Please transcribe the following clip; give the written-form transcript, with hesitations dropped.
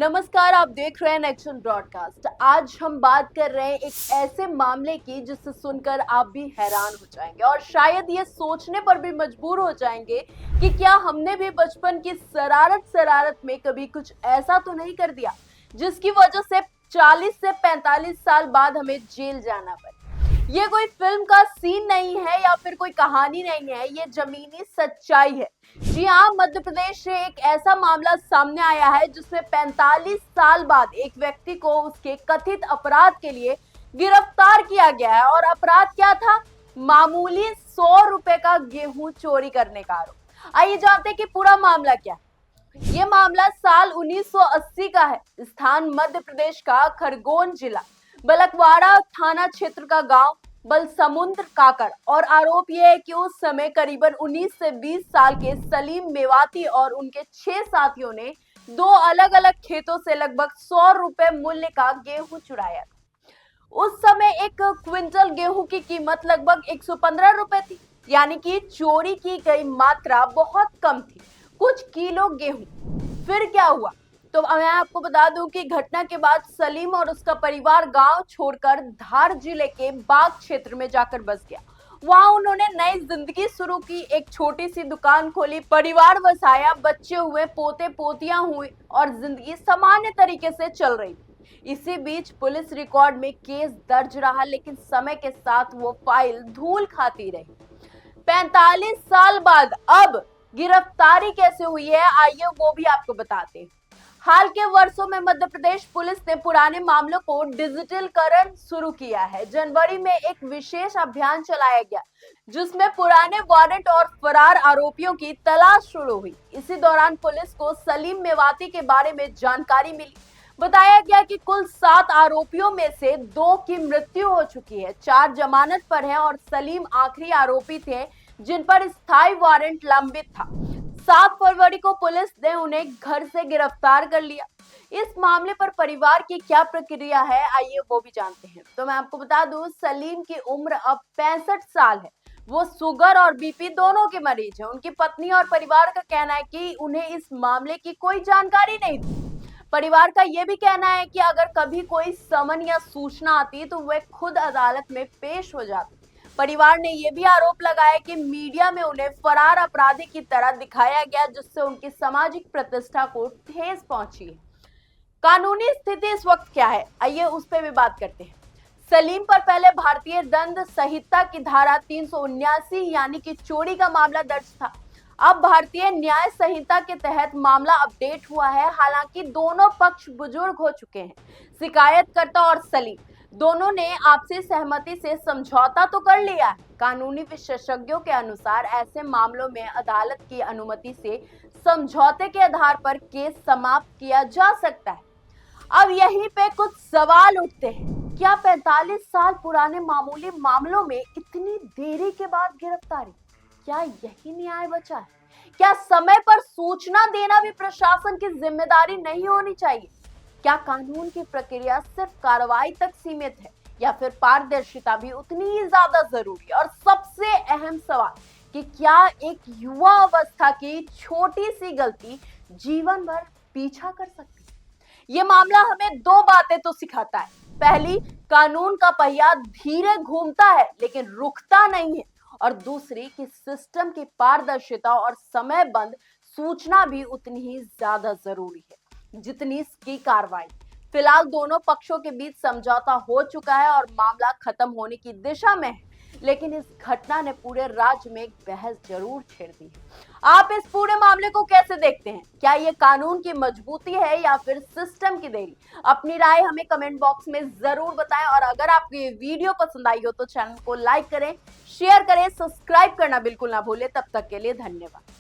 नमस्कार, आप देख रहे हैं एक्शन ब्रॉडकास्ट। आज हम बात कर रहे हैं एक ऐसे मामले की जिसे सुनकर आप भी हैरान हो जाएंगे और शायद ये सोचने पर भी मजबूर हो जाएंगे कि क्या हमने भी बचपन की शरारत शरारत में कभी कुछ ऐसा तो नहीं कर दिया जिसकी वजह से 40 से 45 साल बाद हमें जेल जाना पड़े। ये कोई फिल्म का सीन नहीं है या फिर कोई कहानी नहीं है, ये जमीनी सच्चाई है। जी हाँ, मध्य प्रदेश से एक ऐसा मामला सामने आया है जिसमें 45 साल बाद एक व्यक्ति को उसके कथित अपराध के लिए गिरफ्तार किया गया है। और अपराध क्या था? मामूली 100 रुपए का गेहूं चोरी करने का आरोप। आइए जानते हैं कि पूरा मामला क्या है। ये मामला साल 1980 का है। स्थान मध्य प्रदेश का खरगोन जिला, बलकवाड़ा थाना क्षेत्र का गांव बलसमुद्र काकर। और आरोप यह है कि उस समय करीबन 19 से 20 साल के सलीम मेवाती और उनके 6 साथियों ने 2 अलग अलग खेतों से लगभग 100 रुपए मूल्य का गेहूं चुराया। उस समय एक क्विंटल गेहूं की कीमत लगभग 115 रुपए थी, यानी कि चोरी की गई मात्रा बहुत कम थी, कुछ किलो गेहूं। फिर क्या हुआ? तो मैं आपको बता दूं कि घटना के बाद सलीम और उसका परिवार गांव छोड़कर धार जिले के बाग क्षेत्र में जाकर बस गया। वहां उन्होंने नई जिंदगी शुरू की, एक छोटी सी दुकान खोली, परिवार बसाया, बच्चे हुए, पोते पोतियां हुई और जिंदगी सामान्य तरीके से चल रही। इसी बीच पुलिस रिकॉर्ड में केस दर्ज रहा, लेकिन समय के साथ वो फाइल धूल खाती रही। 45 साल बाद अब गिरफ्तारी कैसे हुई है, आइए वो भी आपको बताते हैं। हाल के वर्षों में मध्य प्रदेश पुलिस ने पुराने मामलों को डिजिटलीकरण शुरू किया है। जनवरी में एक विशेष अभियान चलाया गया जिसमें पुराने वारंट और फरार आरोपियों की तलाश शुरू हुई। इसी दौरान पुलिस को सलीम मेवाती के बारे में जानकारी मिली। बताया गया कि कुल 7 आरोपियों में से 2 की मृत्यु हो चुकी है, 4 जमानत पर हैं और सलीम आखिरी आरोपी थे जिन पर स्थायी वारंट लंबित था। 7 फरवरी को पुलिस ने उन्हें घर से गिरफ्तार कर लिया। इस मामले पर परिवार की क्या प्रक्रिया है, आइए वो भी जानते हैं। तो मैं आपको बता दूं, सलीम की उम्र अब 65 साल है। वो शुगर और बीपी दोनों के मरीज हैं। उनकी पत्नी और परिवार का कहना है कि उन्हें इस मामले की कोई जानकारी नहीं थी। परिवार का यह भी कहना है कि अगर कभी कोई समन या सूचना आती तो वे खुद अदालत में पेश हो जाते। परिवार ने यह भी आरोप लगाया कि मीडिया में उन्हें फरार अपराधी की तरह दिखाया गया, जिससे उनकी सामाजिक प्रतिष्ठा को ठेस पहुंची है। कानूनी स्थिति इस वक्त क्या है, आइए उस पर भी बात करते हैं। सलीम पर पहले भारतीय दंड संहिता की धारा 379 यानी कि चोरी का मामला दर्ज था। अब भारतीय न्याय संहिता के तहत मामला अपडेट हुआ है। हालांकि दोनों पक्ष बुजुर्ग हो चुके हैं। शिकायतकर्ता और सलीम दोनों ने आपसी सहमति से समझौता तो कर लिया है। कानूनी विशेषज्ञों के अनुसार ऐसे मामलों में अदालत की अनुमति से समझौते के आधार पर केस समाप्त किया जा सकता है। अब यहीं पे कुछ सवाल उठते हैं। क्या 45 साल पुराने मामूली मामलों में इतनी देरी के बाद गिरफ्तारी? क्या यही न्याय बचा है? क्या समय पर सूचना देना भी प्रशासन की जिम्मेदारी नहीं होनी चाहिए? क्या कानून की प्रक्रिया सिर्फ कार्रवाई तक सीमित है या फिर पारदर्शिता भी उतनी ही ज्यादा जरूरी है? और सबसे अहम सवाल कि क्या एक युवा अवस्था की छोटी सी गलती जीवन भर पीछा कर सकती है? ये मामला हमें 2 बातें तो सिखाता है। पहली, कानून का पहिया धीरे घूमता है लेकिन रुकता नहीं है। और दूसरी कि सिस्टम की पारदर्शिता और समयबद्ध सूचना भी उतनी ही ज्यादा जरूरी है जितनी इसकी कार्रवाई। फिलहाल दोनों पक्षों के बीच समझौता हो चुका है और मामला खत्म होने की दिशा में है, लेकिन इस घटना ने पूरे राज्य में एक बहस जरूर छेड़ दी है। आप इस पूरे मामले को कैसे देखते हैं? क्या ये कानून की मजबूती है या फिर सिस्टम की देरी? अपनी राय हमें कमेंट बॉक्स में जरूर बताएं। और अगर आपको ये वीडियो पसंद आई हो तो चैनल को लाइक करें, शेयर करें, सब्सक्राइब करना बिल्कुल ना भूलें। तब तक के लिए धन्यवाद।